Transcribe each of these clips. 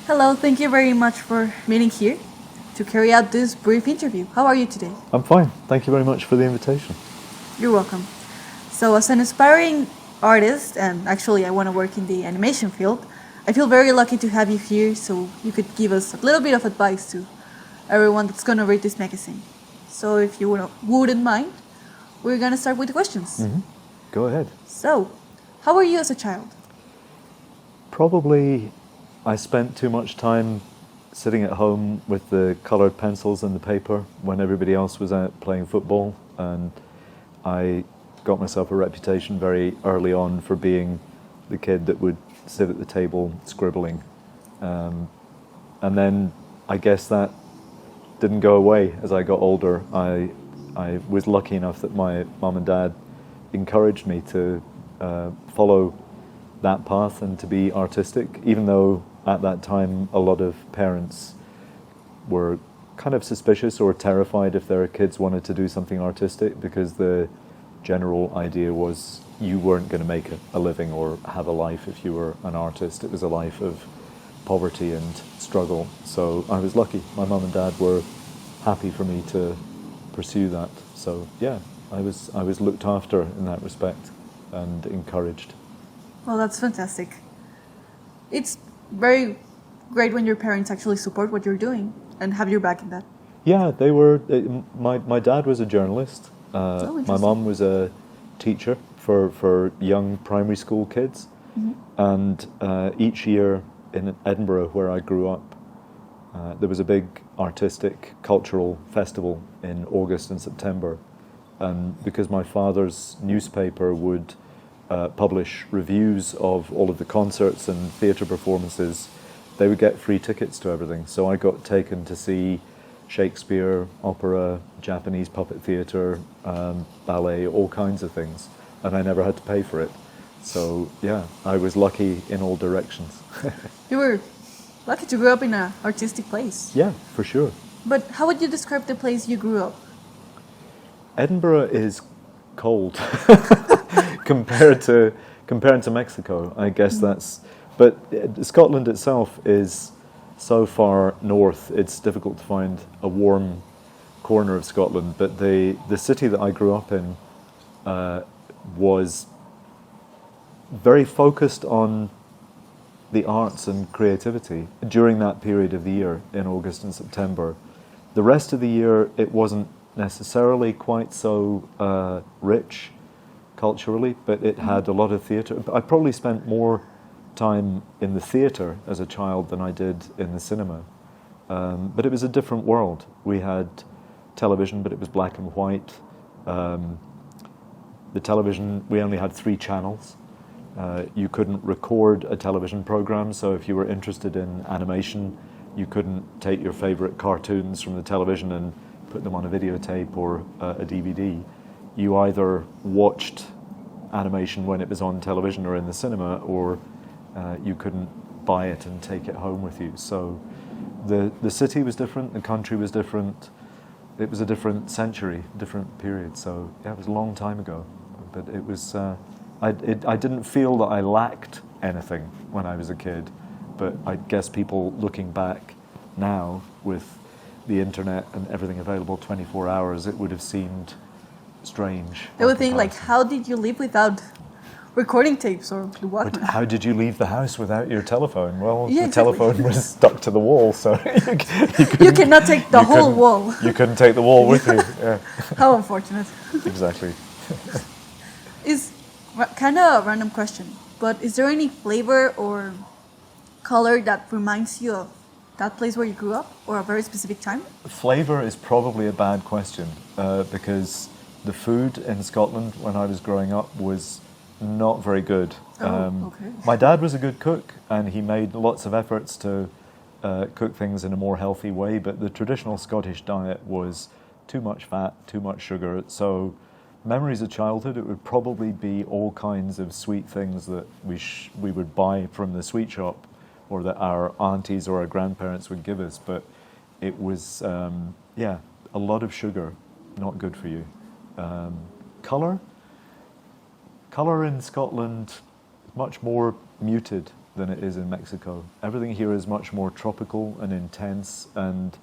Hello, thank you very much for meeting here to carry out this brief interview. How are you today? I'm fine. Thank you very much for the invitation. You're welcome. So, as an aspiring artist, and actually I want to work in the animation field, I feel very lucky to have you here so you could give us a little bit of advice to everyone that's going to read this magazine. So, if you wouldn't mind, we're going to start with the questions. Go ahead. So, how were you as a child? Probably I spent too much time sitting at home with the coloured pencils and the paper when everybody else was out playing football, and I got myself a reputation very early on for being the kid that would sit at the table scribbling. And then I guess that didn't go away as I got older. I was lucky enough that my mum and dad encouraged me to follow that path and to be artistic, even though at that time a lot of parents were kind of suspicious or terrified if their kids wanted to do something artistic, because the general idea was you weren't going to make a living or have a life if you were an artist. It was a life of poverty and struggle. So I was lucky. My mum and dad were happy for me to pursue that. So yeah, I was looked after in that respect and encouraged. Well, that's fantastic. It's very great when your parents actually support what you're doing and have your back in that. Yeah, they were. My dad was a journalist. Oh, My interesting. mum was a teacher for young primary school kids. And each year in Edinburgh, where I grew up, there was a big artistic cultural festival in August and September. And because my father's newspaper would publish reviews of all of the concerts and theatre performances, they would get free tickets to everything. So I got taken to see Shakespeare, opera, Japanese puppet theatre, ballet, all kinds of things, and I never had to pay for it. So yeah, I was lucky in all directions. You were lucky to grow up in an artistic place. Yeah, for sure. But how would you describe the place you grew up? Edinburgh is cold compared to Mexico. I guess that's. But Scotland itself is so far north. It's difficult to find a warm corner of Scotland. But the city that I grew up in was very focused on the arts and creativity during that period of the year in August and September. The rest of the year, it wasn't necessarily quite so rich culturally, but it had a lot of theatre. I probably spent more time in the theatre as a child than I did in the cinema. But it was a different world. We had television, but it was black and white. The television, we only had 3 channels. You couldn't record a television program, so if you were interested in animation, you couldn't take your favorite cartoons from the television and put them on a videotape or a DVD. You either watched animation when it was on television or in the cinema, or you couldn't buy it and take it home with you. So the city was different, the country was different. It was a different century, different period. So yeah, it was a long time ago, but it was. I didn't feel that I lacked anything when I was a kid, but I guess people looking back now with the internet and everything available 24 hours, it would have seemed strange. They would think, like, how did you live without recording tapes or the But Walkman? how did you leave the house without your telephone? Well, Yeah, the exactly. telephone was stuck to the wall, so You cannot take the whole couldn't- wall. you couldn't take the wall with you. Yeah, How unfortunate. exactly. Is kind of a random question, but is there any flavor or color that reminds you of that place where you grew up or a very specific time? Flavour is probably a bad question because the food in Scotland when I was growing up was not very good. Okay. My dad was a good cook and he made lots of efforts to cook things in a more healthy way, but the traditional Scottish diet was too much fat, too much sugar. So memories of childhood, it would probably be all kinds of sweet things that we would buy from the sweet shop or that our aunties or our grandparents would give us. But it was, a lot of sugar, not good for you. Colour in Scotland, much more muted. than it is in Mexico. Everything here is much more tropical and intense, and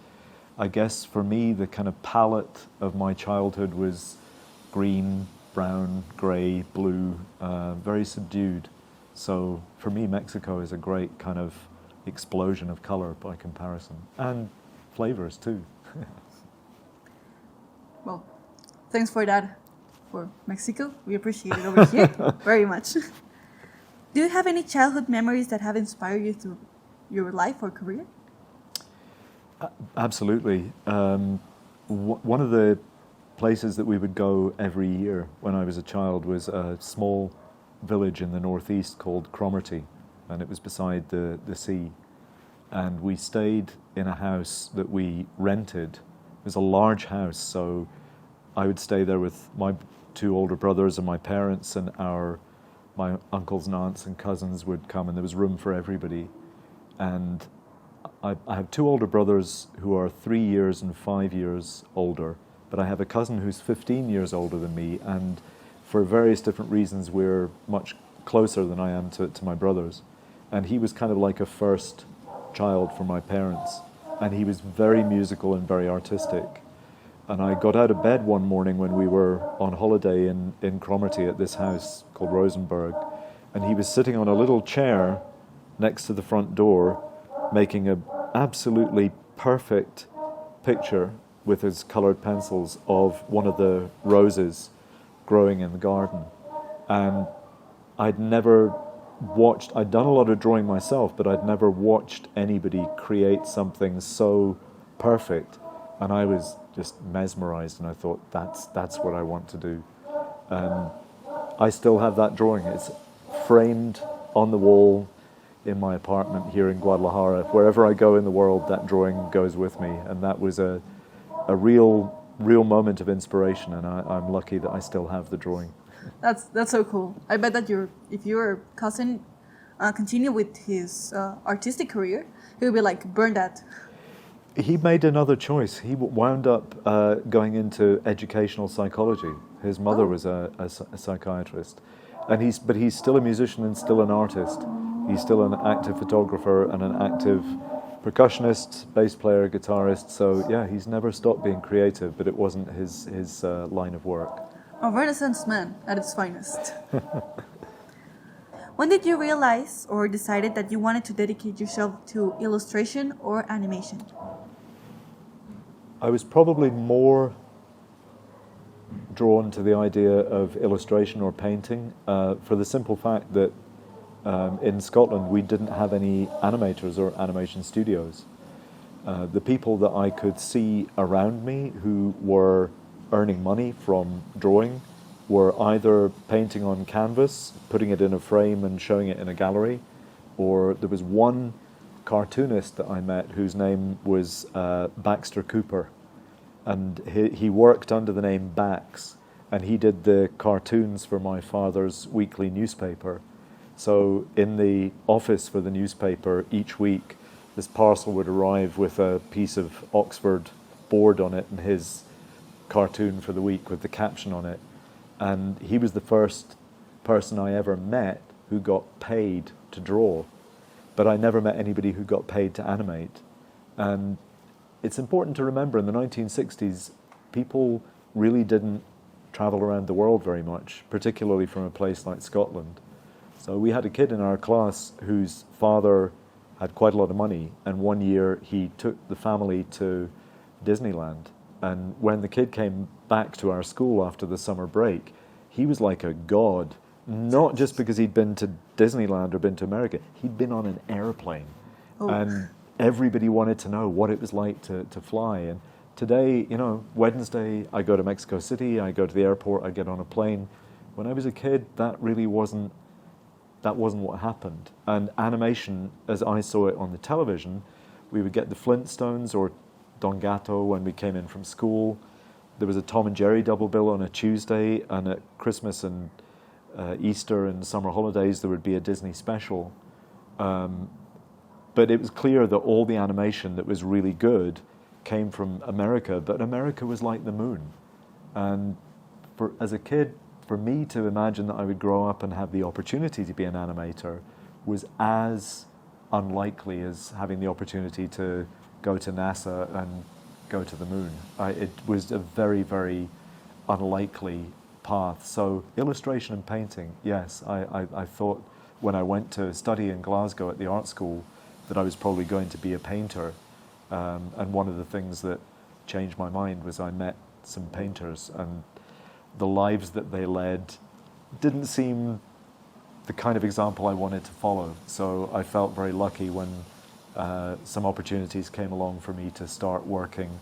I guess for me the kind of palette of my childhood was green, brown, grey, blue, very subdued. So for me Mexico is a great kind of explosion of colour by comparison, and flavours too. Well, thanks for that for Mexico. We appreciate it over here very much. Do you have any childhood memories that have inspired you through your life or career? Absolutely. One of the places that we would go every year when I was a child was a small village in the northeast called Cromarty, and it was beside the sea. And we stayed in a house that we rented. It was a large house, so I would stay there with my two older brothers and my parents, and my uncles and aunts and cousins would come, and there was room for everybody. And I have two older brothers who are 3 years and 5 years older, but I have a cousin who's 15 years older than me, and for various different reasons we're much closer than I am to my brothers. And he was kind of like a first child for my parents, and he was very musical and very artistic. And I got out of bed one morning when we were on holiday in Cromarty at this house called Rosenberg, and he was sitting on a little chair next to the front door making an absolutely perfect picture with his coloured pencils of one of the roses growing in the garden. And I'd done a lot of drawing myself, but I'd never watched anybody create something so perfect. And I was just mesmerized, and I thought, that's what I want to do. I still have that drawing. It's framed on the wall in my apartment here in Guadalajara. Wherever I go in the world, that drawing goes with me, and that was a real moment of inspiration, and I'm lucky that I still have the drawing. That's so cool. I bet that if your cousin continue with his artistic career, he would be like, burn that. He made another choice. He wound up going into educational psychology. His mother was a psychiatrist, and he's still a musician and still an artist. He's still an active photographer and an active percussionist, bass player, guitarist. So yeah, he's never stopped being creative, but it wasn't his line of work. A Renaissance man at its finest. When did you realize or decided that you wanted to dedicate yourself to illustration or animation? I was probably more drawn to the idea of illustration or painting for the simple fact that in Scotland we didn't have any animators or animation studios. The people that I could see around me who were earning money from drawing were either painting on canvas, putting it in a frame and showing it in a gallery, or there was one cartoonist that I met whose name was Baxter Cooper, and he worked under the name Bax, and he did the cartoons for my father's weekly newspaper. So in the office for the newspaper each week, this parcel would arrive with a piece of Oxford board on it and his cartoon for the week with the caption on it. And he was the first person I ever met who got paid to draw, but I never met anybody who got paid to animate. And it's important to remember in the 1960s, people really didn't travel around the world very much, particularly from a place like Scotland. So we had a kid in our class whose father had quite a lot of money, and one year he took the family to Disneyland. And when the kid came back to our school after the summer break, he was like a god, not just because he'd been to Disneyland or been to America, he'd been on an airplane. Oh. And everybody wanted to know what it was like to fly. And today, Wednesday, I go to Mexico City, I go to the airport, I get on a plane. When I was a kid, that wasn't what happened. And animation, as I saw it on the television, we would get the Flintstones or Don Gato when we came in from school. There was a Tom and Jerry double bill on a Tuesday, and at Christmas and Easter and summer holidays there would be a Disney special. But it was clear that all the animation that was really good came from America, but America was like the moon. And as a kid, for me to imagine that I would grow up and have the opportunity to be an animator was as unlikely as having the opportunity to go to NASA and go to the moon. It was a very, very unlikely path. So illustration and painting, yes, I thought when I went to study in Glasgow at the art school that I was probably going to be a painter. And one of the things that changed my mind was I met some painters, and the lives that they led didn't seem the kind of example I wanted to follow. So I felt very lucky when some opportunities came along for me to start working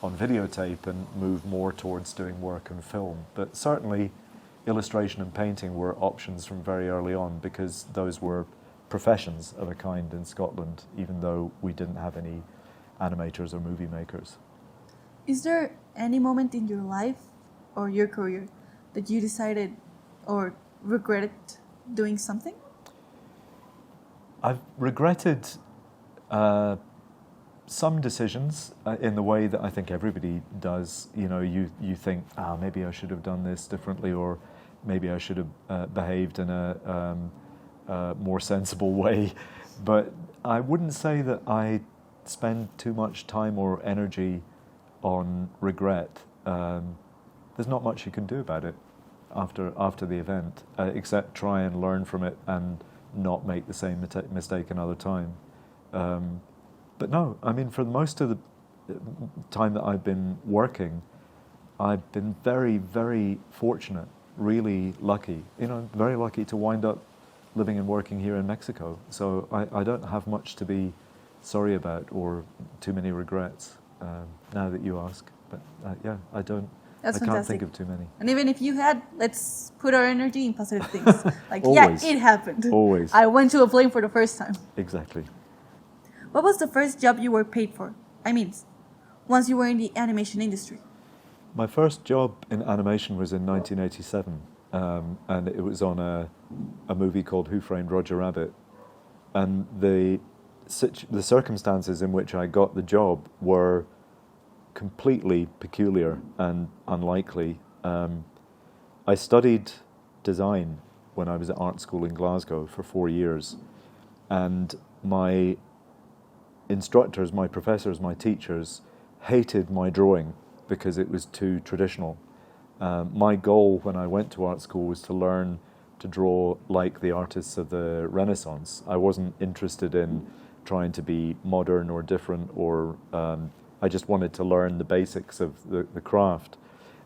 on videotape and move more towards doing work on film. But certainly illustration and painting were options from very early on, because those were professions of a kind in Scotland, even though we didn't have any animators or movie makers. Is there any moment in your life or your career that you decided or regretted doing something? I've regretted some decisions in the way that I think everybody does. You know, you think, maybe I should have done this differently, or maybe I should have behaved in a more sensible way. But I wouldn't say that I spend too much time or energy on regret. There's not much you can do about it after the event, except try and learn from it and not make the same mistake another time. But no, I mean, for most of the time that I've been working, I've been very, very fortunate, really lucky, very lucky to wind up living and working here in Mexico. So I don't have much to be sorry about or too many regrets, now that you ask. But yeah, I don't. That's I can't fantastic. think of too many. And even if you had, let's put our energy in positive things. Like, Always. yeah, it happened. Always. I went to a plane for the first time. Exactly. What was the first job you were paid for? I mean, once you were in the animation industry. My first job in animation was in 1987, and it was on a movie called Who Framed Roger Rabbit. And the circumstances in which I got the job were completely peculiar and unlikely. I studied design when I was at art school in Glasgow for 4 years, and my instructors, my professors, my teachers hated my drawing because it was too traditional. My goal when I went to art school was to learn to draw like the artists of the Renaissance. I wasn't interested in trying to be modern or different, or I just wanted to learn the basics of the craft.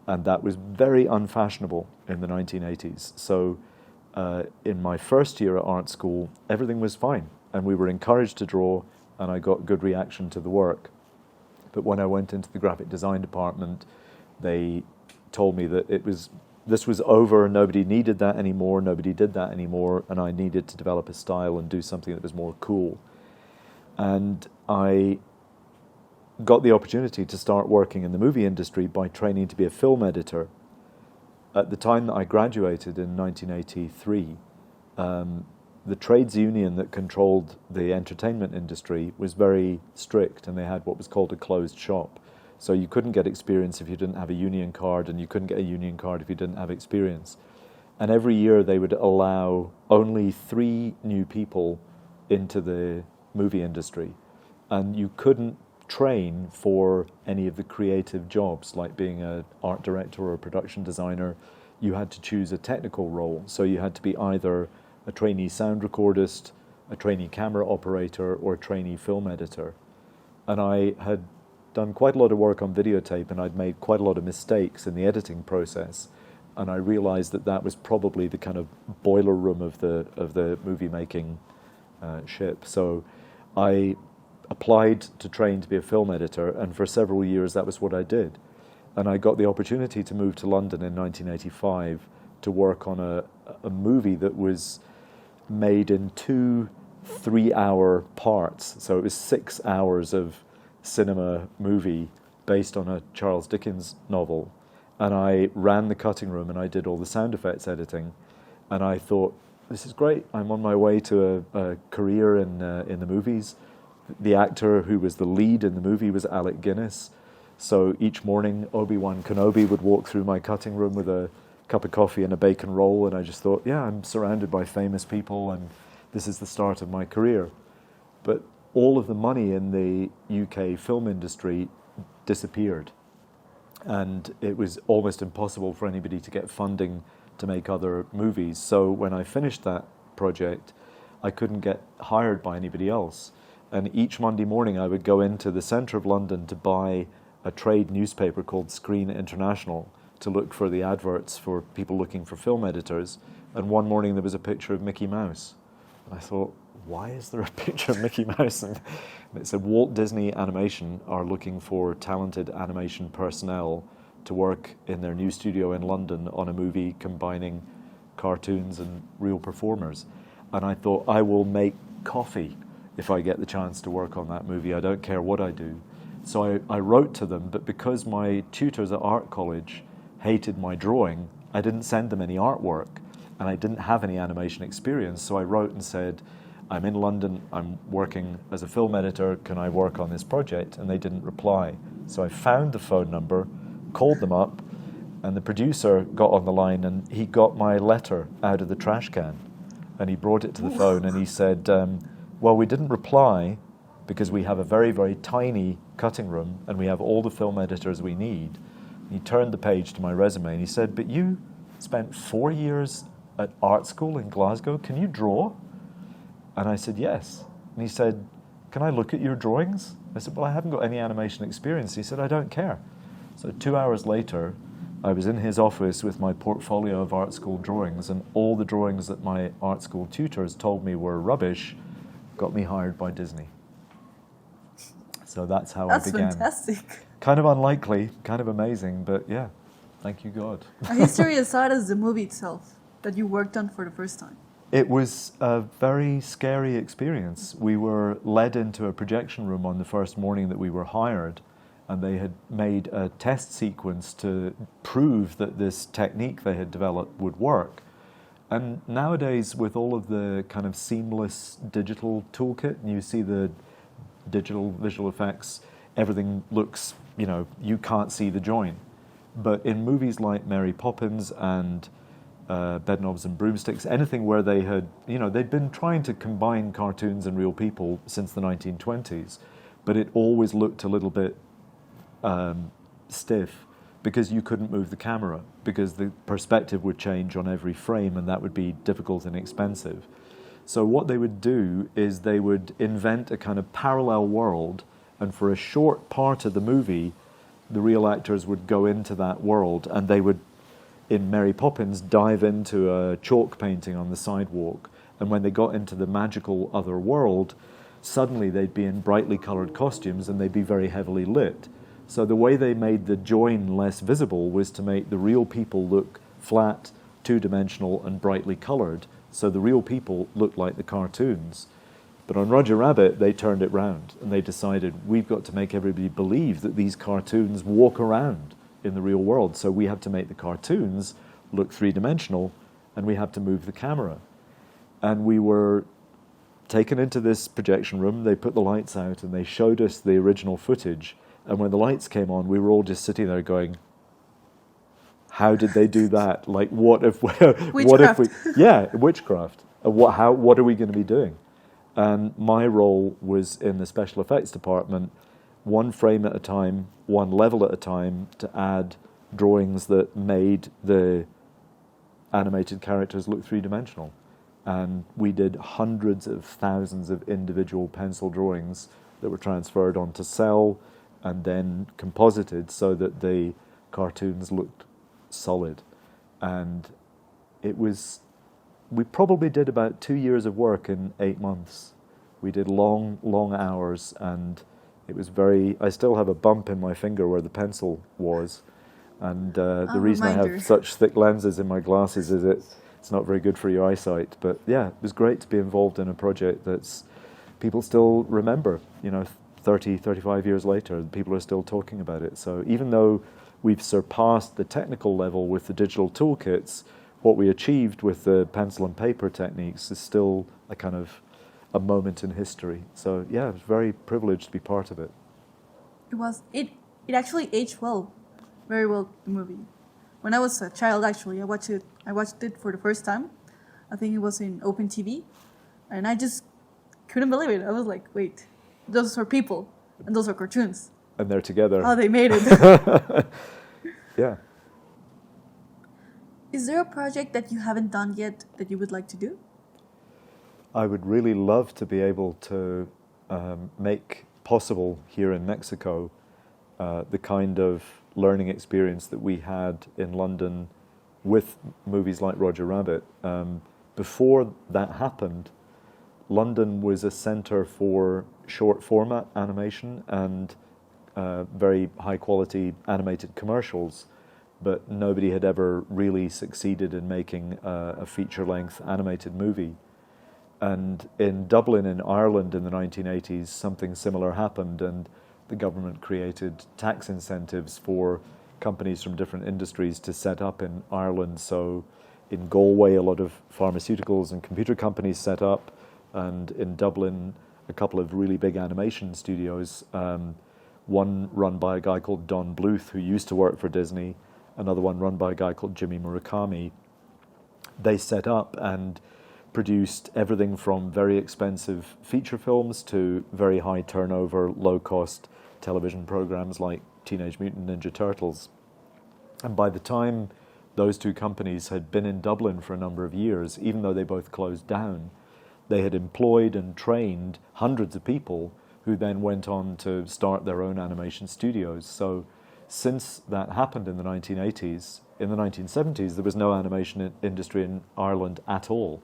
And that was very unfashionable in the 1980s. So in my first year at art school, everything was fine, and we were encouraged to draw, and I got good reaction to the work. But when I went into the graphic design department, they told me that this was over, nobody needed that anymore, nobody did that anymore, and I needed to develop a style and do something that was more cool. And I got the opportunity to start working in the movie industry by training to be a film editor. At the time that I graduated in 1983, the trades union that controlled the entertainment industry was very strict, and they had what was called a closed shop. So you couldn't get experience if you didn't have a union card, and you couldn't get a union card if you didn't have experience. And every year they would allow only 3 new people into the movie industry, and you couldn't train for any of the creative jobs, like being an art director or a production designer. You had to choose a technical role, so you had to be either a trainee sound recordist, a trainee camera operator, or a trainee film editor. And I had done quite a lot of work on videotape, and I'd made quite a lot of mistakes in the editing process, and I realized that that was probably the kind of boiler room of the movie making ship. So I applied to train to be a film editor, and for several years that was what I did. And I got the opportunity to move to London in 1985 to work on a movie that was made in 2 3-hour parts. So it was 6 hours of cinema movie based on a Charles Dickens novel. And I ran the cutting room, and I did all the sound effects editing. And I thought, this is great. I'm on my way to a career in the movies. The actor who was the lead in the movie was Alec Guinness. So each morning, Obi-Wan Kenobi would walk through my cutting room with a cup of coffee and a bacon roll, and I just thought, yeah, I'm surrounded by famous people, and this is the start of my career. But all of the money in the UK film industry disappeared. And it was almost impossible for anybody to get funding to make other movies. So when I finished that project, I couldn't get hired by anybody else. And each Monday morning I would go into the centre of London to buy a trade newspaper called Screen International to look for the adverts for people looking for film editors. And one morning there was a picture of Mickey Mouse. And I thought, why is there a picture of Mickey Mouse? And it said Walt Disney Animation are looking for talented animation personnel to work in their new studio in London on a movie combining cartoons and real performers. And I thought, I will make coffee if I get the chance to work on that movie. I don't care what I do. So I wrote to them, but because my tutors at art college hated my drawing, I didn't send them any artwork, and I didn't have any animation experience. So I wrote and said, I'm in London, I'm working as a film editor, can I work on this project? And they didn't reply. So I found the phone number, called them up, and the producer got on the line, and he got my letter out of the trash can, and he brought it to the phone, and he said, well, we didn't reply because we have a very, very tiny cutting room, and we have all the film editors we need. He turned the page to my resume, and he said, but you spent 4 years at art school in Glasgow, can you draw? And I said, yes. And he said, can I look at your drawings? I said, well, I haven't got any animation experience. He said, I don't care. So 2 hours later, I was in his office with my portfolio of art school drawings, and all the drawings that my art school tutors told me were rubbish got me hired by Disney. So that's how I began. That's fantastic. Kind of unlikely, kind of amazing, but yeah, thank you, God. A history aside as the movie itself that you worked on for the first time. It was a very scary experience. We were led into a projection room on the first morning that we were hired, and they had made a test sequence to prove that this technique they had developed would work. And nowadays, with all of the kind of seamless digital toolkit, and you see the digital visual effects, everything looks, you can't see the join. But in movies like Mary Poppins and Bedknobs and Broomsticks, anything where they had, they'd been trying to combine cartoons and real people since the 1920s, but it always looked a little bit stiff because you couldn't move the camera, because the perspective would change on every frame, and that would be difficult and expensive. So what they would do is they would invent a kind of parallel world, and for a short part of the movie, the real actors would go into that world, and they would, in Mary Poppins, dive into a chalk painting on the sidewalk. And when they got into the magical other world, suddenly they'd be in brightly coloured costumes and they'd be very heavily lit. So the way they made the join less visible was to make the real people look flat, two-dimensional and brightly coloured, so the real people looked like the cartoons. But on Roger Rabbit, they turned it round, and they decided, we've got to make everybody believe that these cartoons walk around in the real world, so we have to make the cartoons look three-dimensional, and we have to move the camera. And we were taken into this projection room, they put the lights out, and they showed us the original footage, and when the lights came on, we were all just sitting there going, how did they do that? Like, what if we... Yeah, witchcraft. What are we going to be doing? And my role was in the special effects department, one frame at a time, one level at a time, to add drawings that made the animated characters look three-dimensional. And we did hundreds of thousands of individual pencil drawings that were transferred onto cell and then composited so that the cartoons looked solid. And it was... We probably did about 2 years of work in 8 months. We did long, long hours, and it was very... I still have a bump in my finger where the pencil was. And the reason I have such thick lenses in my glasses is it's not very good for your eyesight. But yeah, it was great to be involved in a project that's people still remember. 30, 35 years later, people are still talking about it. So even though we've surpassed the technical level with the digital toolkits, what we achieved with the pencil and paper techniques is still a kind of a moment in history. So yeah, I was very privileged to be part of it. It actually aged well, very well, the movie. When I was a child, actually, I watched it for the first time. I think it was in Open TV, And I just couldn't believe it. I was like, wait, those are people and those are cartoons. And they're together. How they made it. Yeah. Is there a project that you haven't done yet that you would like to do? I would really love to be able to make possible here in Mexico the kind of learning experience that we had in London with movies like Roger Rabbit. Before that happened, London was a centre for short format animation and very high quality animated commercials, but nobody had ever really succeeded in making a feature length animated movie. And in Dublin in Ireland in the 1980s, something similar happened, and the government created tax incentives for companies from different industries to set up in Ireland. So in Galway, a lot of pharmaceuticals and computer companies set up, and in Dublin, a couple of really big animation studios, one run by a guy called Don Bluth, who used to work for Disney, another one run by a guy called Jimmy Murakami. They set up and produced everything from very expensive feature films to very high turnover, low cost television programs like Teenage Mutant Ninja Turtles. And by the time those two companies had been in Dublin for a number of years, even though they both closed down, they had employed and trained hundreds of people who then went on to start their own animation studios. So since that happened in the 1980s, in the 1970s, there was no animation industry in Ireland at all.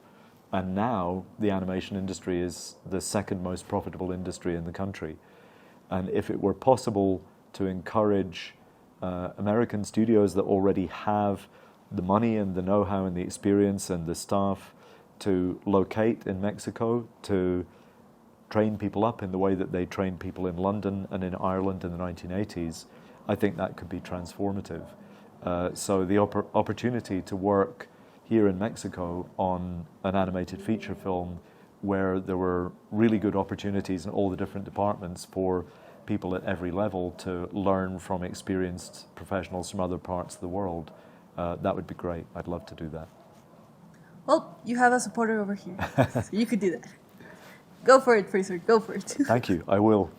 And now the animation industry is the second most profitable industry in the country. And if it were possible to encourage American studios that already have the money and the know-how and the experience and the staff to locate in Mexico, to train people up in the way that they trained people in London and in Ireland in the 1980s, I think that could be transformative. So the opportunity to work here in Mexico on an animated feature film where there were really good opportunities in all the different departments for people at every level to learn from experienced professionals from other parts of the world, that would be great. I'd love to do that. Well, you have a supporter over here, so you could do that. Go for it, Fraser, go for it. Thank you, I will.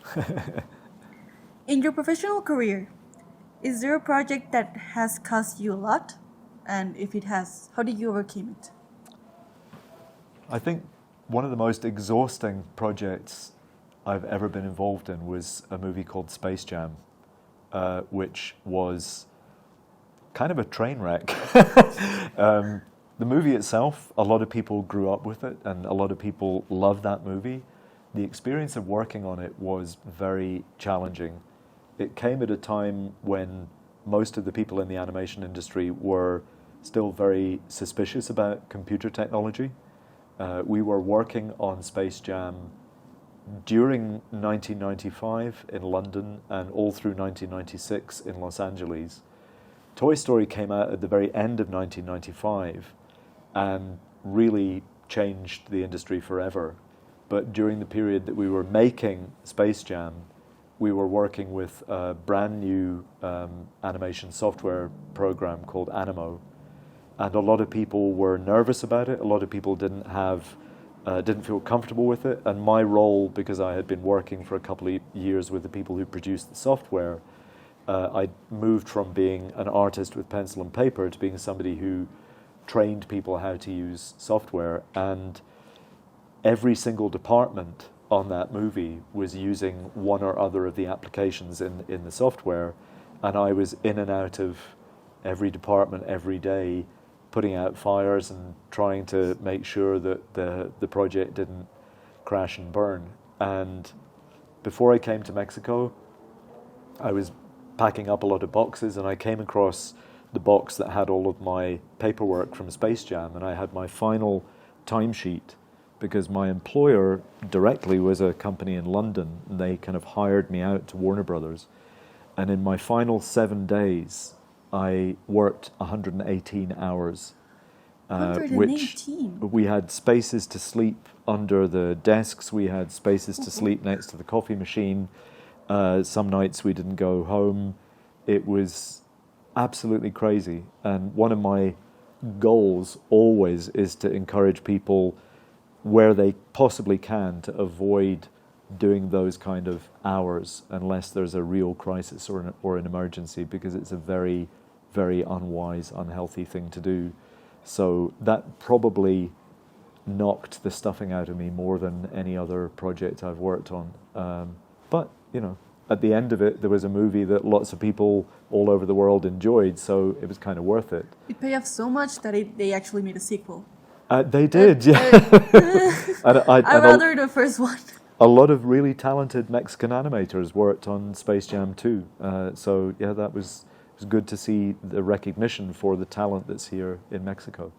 In your professional career, is there a project that has cost you a lot? And if it has, how did you overcome it? I think one of the most exhausting projects I've ever been involved in was a movie called Space Jam, which was kind of a train wreck. The movie itself, a lot of people grew up with it and a lot of people loved that movie. The experience of working on it was very challenging. It came at a time when most of the people in the animation industry were still very suspicious about computer technology. We were working on Space Jam during 1995 in London and all through 1996 in Los Angeles. Toy Story came out at the very end of 1995 and really changed the industry forever. But during the period that we were making Space Jam, we were working with a brand new animation software program called Animo. And a lot of people were nervous about it. A lot of people didn't feel comfortable with it. And my role, because I had been working for a couple of years with the people who produced the software, I moved from being an artist with pencil and paper to being somebody who trained people how to use software. And every single department on that movie was using one or other of the applications in the software. And I was in and out of every department every day, putting out fires and trying to make sure that the project didn't crash and burn. And before I came to Mexico, I was packing up a lot of boxes and I came across the box that had all of my paperwork from Space Jam, and I had my final timesheet because my employer directly was a company in London and they kind of hired me out to Warner Brothers. And in my final 7 days, I worked 118 hours, 118? which we had spaces to sleep under the desks, we had spaces to sleep next to the coffee machine. Some nights we didn't go home. It was absolutely crazy. And one of my goals always is to encourage people where they possibly can to avoid doing those kind of hours unless there's a real crisis or an emergency, because it's a very, very unwise, unhealthy thing to do. So that probably knocked the stuffing out of me more than any other project I've worked on. But, you know, at the end of it, there was a movie that lots of people all over the world enjoyed, so it was kind of worth it. It paid off so much that they actually made a sequel. They did, yeah. I rather the first one. A lot of really talented Mexican animators worked on Space Jam 2. So, yeah, that was good to see the recognition for the talent that's here in Mexico.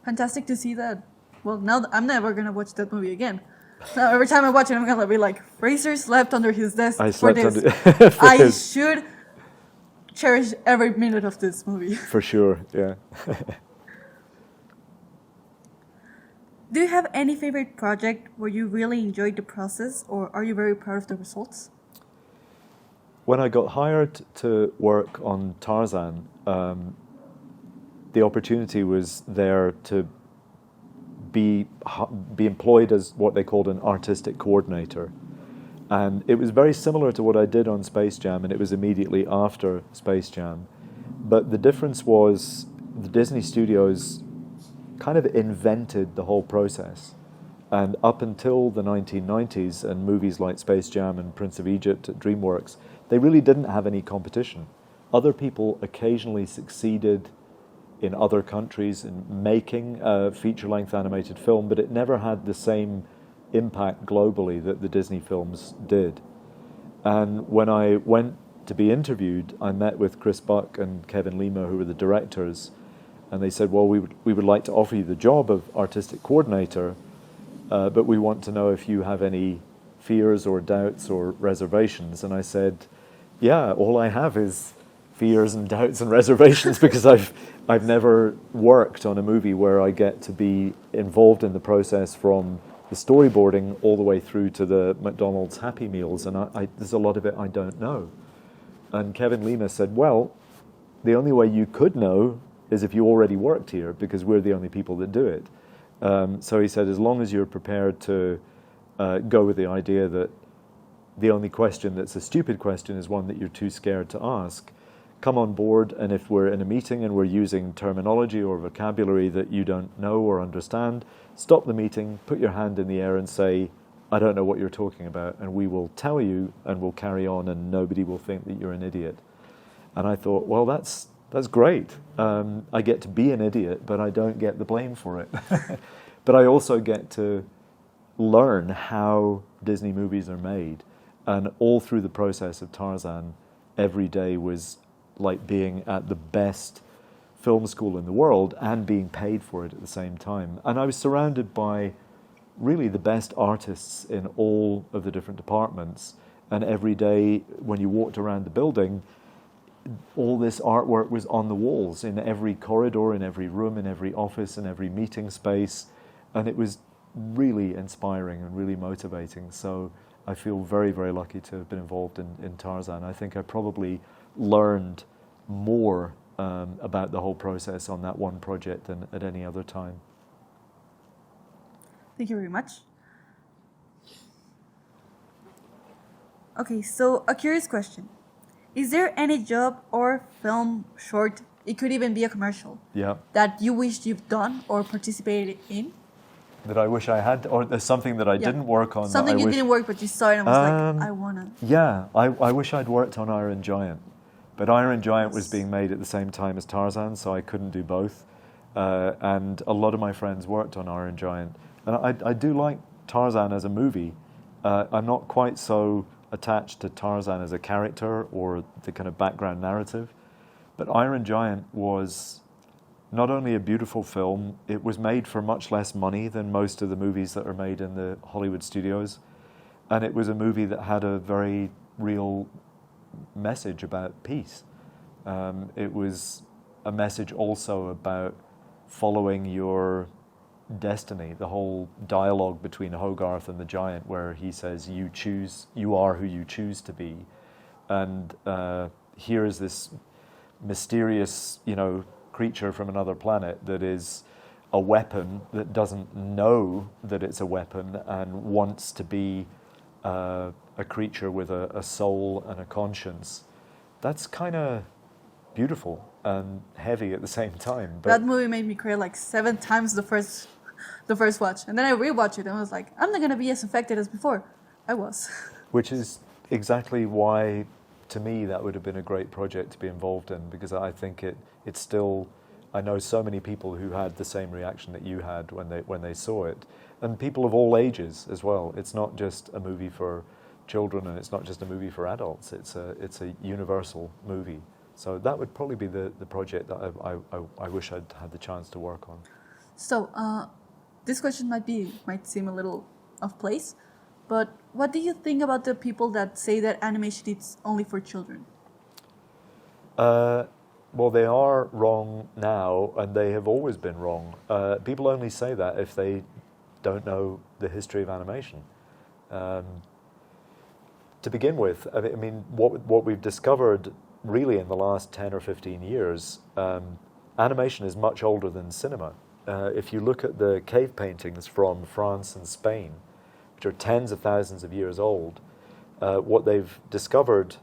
Fantastic to see that. Well, now I'm never going to watch that movie again. Now, every time I watch it, I'm going to be like, Fraser slept under his desk for this. I should cherish every minute of this movie. For sure, yeah. Do you have any favorite project where you really enjoyed the process, or are you very proud of the results? When I got hired to work on Tarzan, the opportunity was there to be employed as what they called an artistic coordinator. And it was very similar to what I did on Space Jam, and it was immediately after Space Jam. But the difference was the Disney Studios kind of invented the whole process. And up until the 1990s and movies like Space Jam and Prince of Egypt at DreamWorks, they really didn't have any competition. Other people occasionally succeeded in other countries in making a feature-length animated film, but it never had the same impact globally that the Disney films did. And when I went to be interviewed, I met with Chris Buck and Kevin Lima, who were the directors, and they said, well, we would like to offer you the job of artistic coordinator, but we want to know if you have any fears or doubts or reservations. And I said, yeah, all I have is fears and doubts and reservations, because I've never worked on a movie where I get to be involved in the process from the storyboarding all the way through to the McDonald's Happy Meals, and there's a lot of it I don't know. And Kevin Lima said, well, the only way you could know is if you already worked here, because we're the only people that do it. So he said, as long as you're prepared to go with the idea that the only question that's a stupid question is one that you're too scared to ask, come on board, and if we're in a meeting and we're using terminology or vocabulary that you don't know or understand, stop the meeting, put your hand in the air and say, I don't know what you're talking about, and we will tell you and we'll carry on and nobody will think that you're an idiot. And I thought, well, that's great. I get to be an idiot, but I don't get the blame for it. But I also get to learn how Disney movies are made. And all through the process of Tarzan, every day was like being at the best film school in the world and being paid for it at the same time. And I was surrounded by really the best artists in all of the different departments. And every day when you walked around the building, all this artwork was on the walls, in every corridor, in every room, in every office, in every meeting space. And it was really inspiring and really motivating. So I feel very, very lucky to have been involved in Tarzan. I think I probably learned more about the whole process on that one project than at any other time. Thank you very much. Okay, so a curious question. Is there any job or film, short, it could even be a commercial, that you wish you've done or participated in? That I wish I had, or there's something that I didn't work on. Something you didn't work, but you saw it and was like, I want to. Yeah, I wish I'd worked on Iron Giant. But Iron Giant was being made at the same time as Tarzan, so I couldn't do both. And a lot of my friends worked on Iron Giant. And I do like Tarzan as a movie. I'm not quite so attached to Tarzan as a character or the kind of background narrative. But Iron Giant was not only a beautiful film, it was made for much less money than most of the movies that are made in the Hollywood studios. And it was a movie that had a very real message about peace. It was a message also about following your destiny, the whole dialogue between Hogarth and the giant where he says, you are who you choose to be. And here is this mysterious, creature from another planet that is a weapon that doesn't know that it's a weapon and wants to be a creature with a soul and a conscience. That's kind of beautiful and heavy at the same time. But that movie made me cry like 7 times the first watch, and then I rewatched it and I was like, I'm not gonna be as affected as before. I was. which is exactly why, to me, that would have been a great project to be involved in, because I think it's still. I know so many people who had the same reaction that you had when they saw it, and people of all ages as well. It's not just a movie for children, and it's not just a movie for adults. It's a universal movie. So that would probably be the project that I wish I'd had the chance to work on. So this question might seem a little off place, but what do you think about the people that say that animation is only for children? Well, they are wrong now, and they have always been wrong. People only say that if they don't know the history of animation. To begin with, I mean, what we've discovered really in the last 10 or 15 years, animation is much older than cinema. If you look at the cave paintings from France and Spain, which are tens of thousands of years old, what they've discovered.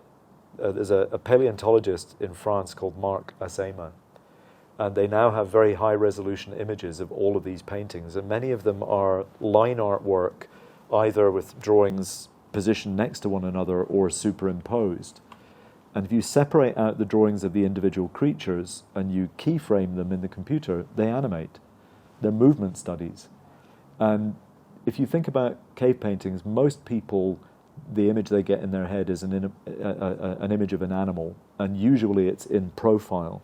There's a paleontologist in France called Marc Asema, and they now have very high-resolution images of all of these paintings, and many of them are line artwork, either with drawings positioned next to one another or superimposed. And if you separate out the drawings of the individual creatures and you keyframe them in the computer, they animate. They're movement studies. And if you think about cave paintings, most people, the image they get in their head is an image of an animal, and usually it's in profile.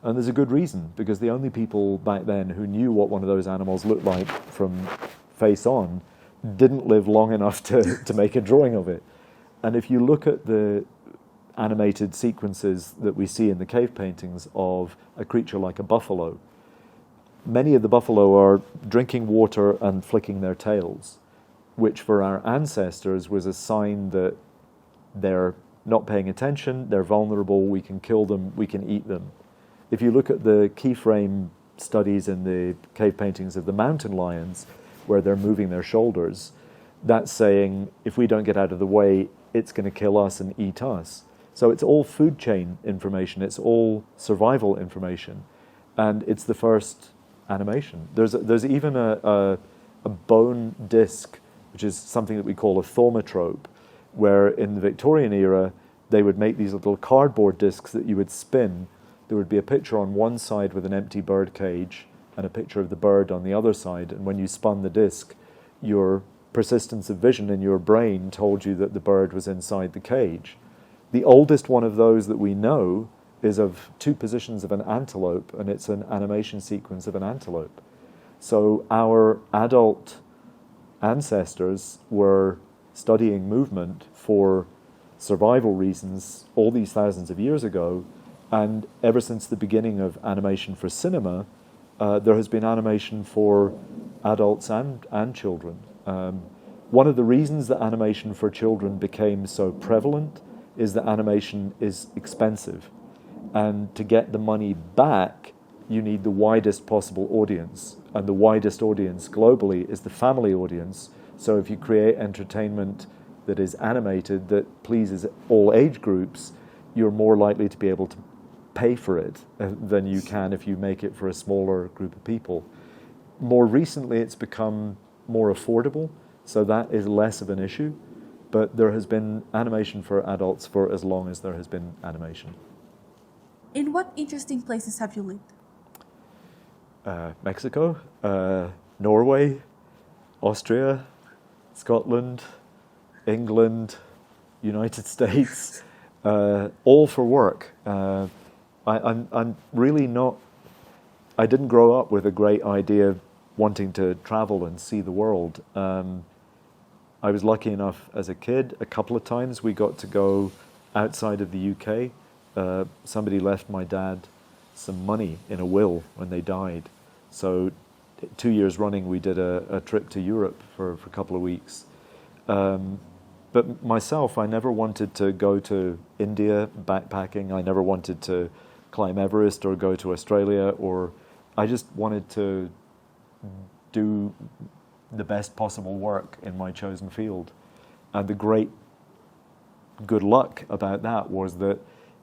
And there's a good reason, because the only people back then who knew what one of those animals looked like from face on didn't live long enough to make a drawing of it. And if you look at the animated sequences that we see in the cave paintings of a creature like a buffalo, many of the buffalo are drinking water and flicking their tails, which for our ancestors was a sign that they're not paying attention, they're vulnerable, we can kill them, we can eat them. If you look at the keyframe studies in the cave paintings of the mountain lions, where they're moving their shoulders, that's saying, if we don't get out of the way, it's going to kill us and eat us. So it's all food chain information, it's all survival information, and it's the first animation. There's even a bone disc, which is something that we call a thaumatrope, where in the Victorian era, they would make these little cardboard discs that you would spin. There would be a picture on one side with an empty bird cage and a picture of the bird on the other side, and when you spun the disc, your persistence of vision in your brain told you that the bird was inside the cage. The oldest one of those that we know is of 2 positions of an antelope, and it's an animation sequence of an antelope. So our adult ancestors were studying movement for survival reasons all these thousands of years ago, and ever since the beginning of animation for cinema, there has been animation for adults and children. One of the reasons that animation for children became so prevalent is that animation is expensive, and to get the money back, you need the widest possible audience, and the widest audience globally is the family audience. So if you create entertainment that is animated, that pleases all age groups, you're more likely to be able to pay for it than you can if you make it for a smaller group of people. More recently, it's become more affordable, so that is less of an issue, but there has been animation for adults for as long as there has been animation. In what interesting places have you lived? Mexico, Norway, Austria, Scotland, England, United States, all for work. I'm really not. I didn't grow up with a great idea wanting to travel and see the world. I was lucky enough as a kid, a couple of times we got to go outside of the UK. Somebody left my dad some money in a will when they died. So 2 years running we did a trip to Europe for a couple of weeks. But myself, I never wanted to go to India backpacking. I never wanted to climb Everest or go to Australia, or I just wanted to do the best possible work in my chosen field. And the great good luck about that was that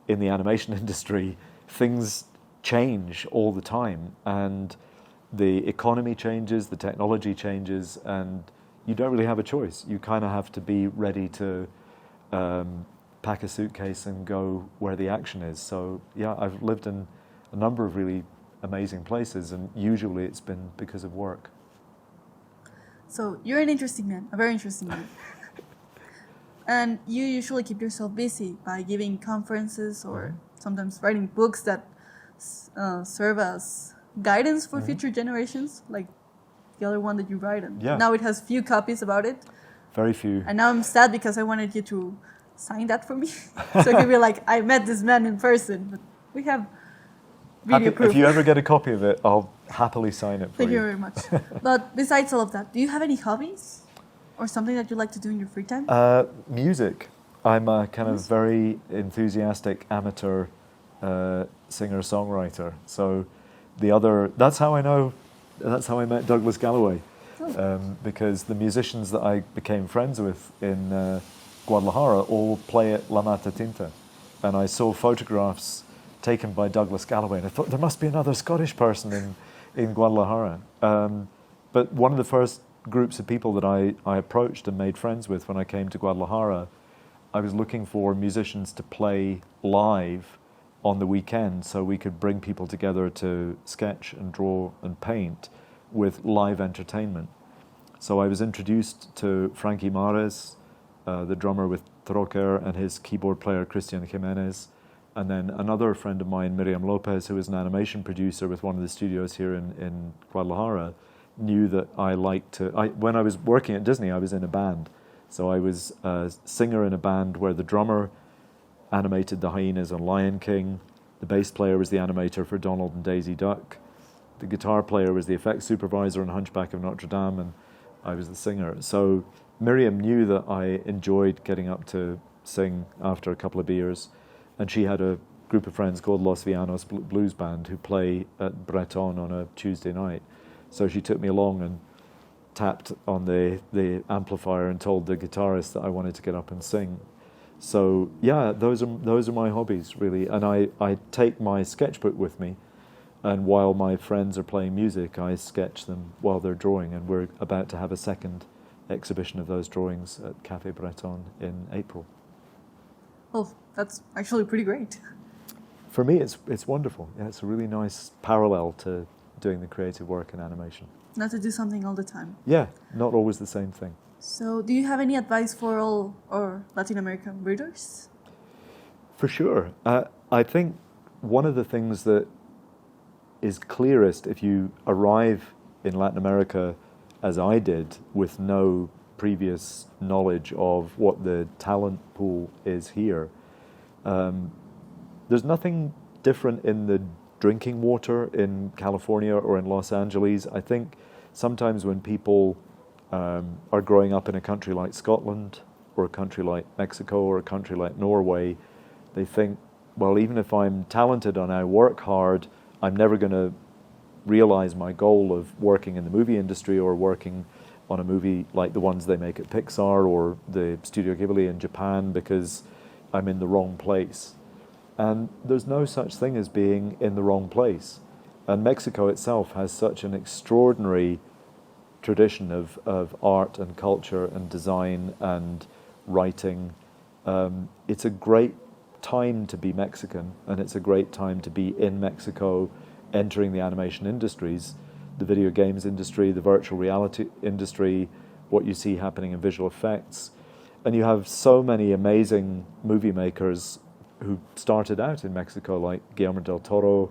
in the animation industry, things change all the time, and the economy changes, the technology changes, and you don't really have a choice. You kind of have to be ready to pack a suitcase and go where the action is. So yeah, I've lived in a number of really amazing places, and usually it's been because of work. So you're an interesting man, a very interesting man. And you usually keep yourself busy by giving conferences or sometimes writing books that serve as guidance for future generations, like the other one that you write. And now it has few copies about it. Very few. And now I'm sad because I wanted you to sign that for me. So it could be like, I met this man in person, but we have video proof. If you ever get a copy of it, I'll happily sign it for Thank you very much. But besides all of that, do you have any hobbies? Or something that you like to do in your free time? Music. I'm a kind of very enthusiastic amateur singer-songwriter. So that's how I met Douglas Galloway. Because the musicians that I became friends with in Guadalajara all play at La Mata Tinta. And I saw photographs taken by Douglas Galloway, and I thought there must be another Scottish person in Guadalajara. But one of the first groups of people that I approached and made friends with when I came to Guadalajara, I was looking for musicians to play live on the weekend so we could bring people together to sketch and draw and paint with live entertainment. So I was introduced to Frankie Mares, the drummer with Trocker, and his keyboard player Christian Jimenez, and then another friend of mine, Miriam Lopez, who is an animation producer with one of the studios here in Guadalajara, knew that I liked to... when I was working at Disney, I was in a band. So I was a singer in a band where the drummer animated the hyenas on Lion King, the bass player was the animator for Donald and Daisy Duck, the guitar player was the effects supervisor on Hunchback of Notre Dame, and I was the singer. So Miriam knew that I enjoyed getting up to sing after a couple of beers, and she had a group of friends called Los Vianos Blues Band who play at Breton on a Tuesday night. So she took me along and tapped on the amplifier and told the guitarist that I wanted to get up and sing. So yeah, those are my hobbies really, and I take my sketchbook with me, and while my friends are playing music, I sketch them while they're drawing, and we're about to have a second exhibition of those drawings at Café Breton in April. Well, that's actually pretty great. For me, it's wonderful. Yeah, it's a really nice parallel to doing the creative work in animation. Not to do something all the time. Yeah, not always the same thing. So do you have any advice for all our Latin American readers? For sure. I think one of the things that is clearest if you arrive in Latin America, as I did, with no previous knowledge of what the talent pool is here, there's nothing different in the drinking water in California or in Los Angeles. I think sometimes when people are growing up in a country like Scotland or a country like Mexico or a country like Norway, they think, well, even if I'm talented and I work hard, I'm never going to realize my goal of working in the movie industry or working on a movie like the ones they make at Pixar or the Studio Ghibli in Japan because I'm in the wrong place. And there's no such thing as being in the wrong place. And Mexico itself has such an extraordinary tradition of art and culture and design and writing. It's a great time to be Mexican, and it's a great time to be in Mexico, entering the animation industries, the video games industry, the virtual reality industry, what you see happening in visual effects. And you have so many amazing movie makers who started out in Mexico, like Guillermo del Toro,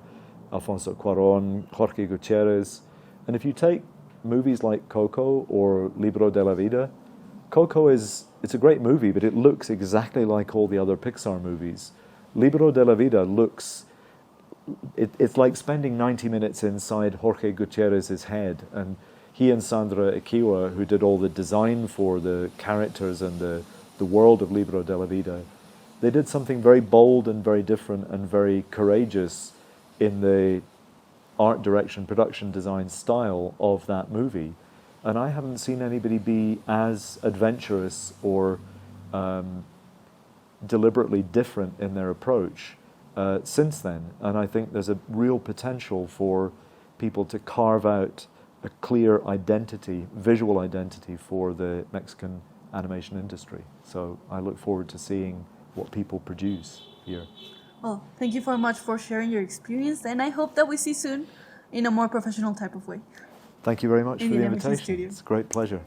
Alfonso Cuarón, Jorge Gutierrez. And if you take movies like Coco or Libro de la Vida, Coco it's a great movie, but it looks exactly like all the other Pixar movies. Libro de la Vida it's like spending 90 minutes inside Jorge Gutierrez's head, and he and Sandra Ikiwa, who did all the design for the characters and the world of Libro de la Vida, they did something very bold and very different and very courageous in the art direction, production design style of that movie. And I haven't seen anybody be as adventurous or deliberately different in their approach since then. And I think there's a real potential for people to carve out a clear identity, visual identity for the Mexican animation industry. So I look forward to seeing what people produce here. Well, thank you very much for sharing your experience, and I hope that we see soon in a more professional type of way. Thank you very much In for the the animation invitation. studio. It's a great pleasure.